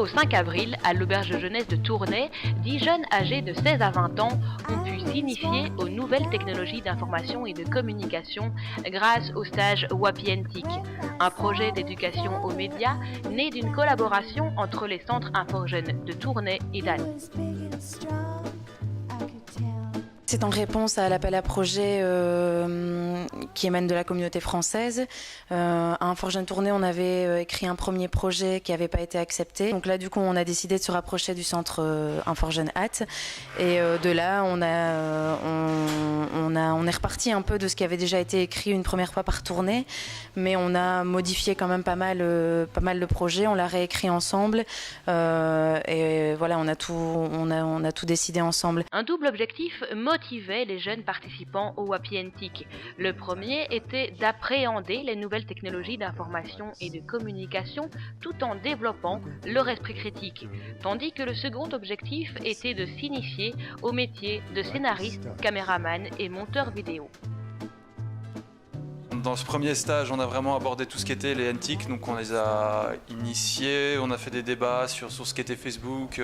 au 5 avril, à l'auberge de jeunesse de Tournai, 10 jeunes âgés de 16 à 20 ans ont pu s'initier aux nouvelles technologies d'information et de communication grâce au stage WAPIenTIC, un projet d'éducation aux médias né d'une collaboration entre les centres InfoJeunes de Tournai et d'Anne. C'est en réponse à l'appel à projet qui émane de la communauté française. À InfoJeunes Tournai, on avait écrit un premier projet qui n'avait pas été accepté. Donc là, du coup, on a décidé de se rapprocher du centre InfoJeunes Hat. Et de là, on est reparti un peu de ce qui avait déjà été écrit une première fois par Tournai, mais on a modifié quand même pas mal le projet. On l'a réécrit ensemble et voilà, on a tout décidé ensemble. Un double objectif motivait les jeunes participants au WAPIenTIC. Le premier était d'appréhender les nouvelles technologies d'information et de communication tout en développant leur esprit critique, tandis que le second objectif était de s'initier au métier de scénariste, caméraman et monteur vidéo. Dans ce premier stage, on a vraiment abordé tout ce qui était les NTIC, donc on les a initiés, on a fait des débats sur ce qu'était Facebook,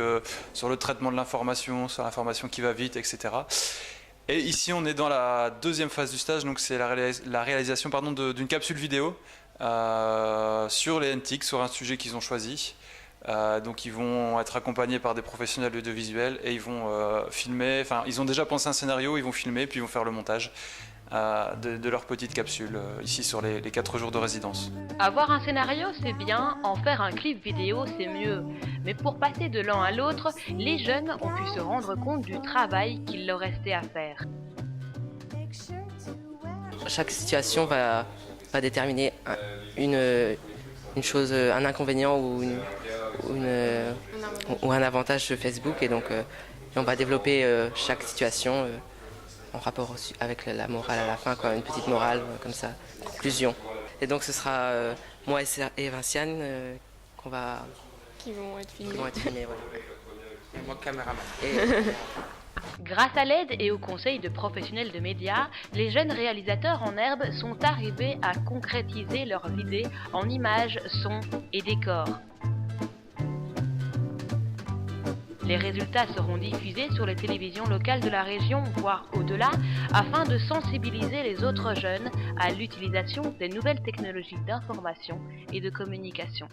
sur le traitement de l'information, sur l'information qui va vite, etc. Et ici, on est dans la deuxième phase du stage, donc c'est la réalisation d'une capsule vidéo sur les NTIC, sur un sujet qu'ils ont choisi. Donc ils vont être accompagnés par des professionnels de l'audiovisuel et ils vont filmer, enfin ils ont déjà pensé un scénario, ils vont filmer puis ils vont faire le montage de leur petite capsule ici sur les 4 jours de résidence. Avoir un scénario c'est bien, en faire un clip vidéo c'est mieux. Mais pour passer de l'un à l'autre, les jeunes ont pu se rendre compte du travail qu'il leur restait à faire. Chaque situation va déterminer une chose, un inconvénient ou un avantage de Facebook et donc on va développer chaque situation en rapport aussi avec la morale à la fin, quoi, une petite morale comme ça, conclusion. Et donc ce sera moi et Vinciane qui vont être filmés. Ouais. Et moi caméraman. Grâce à l'aide et au conseil de professionnels de médias, les jeunes réalisateurs en herbe sont arrivés à concrétiser leurs idées en images, sons et décors. Les résultats seront diffusés sur les télévisions locales de la région, voire au-delà, afin de sensibiliser les autres jeunes à l'utilisation des nouvelles technologies d'information et de communication.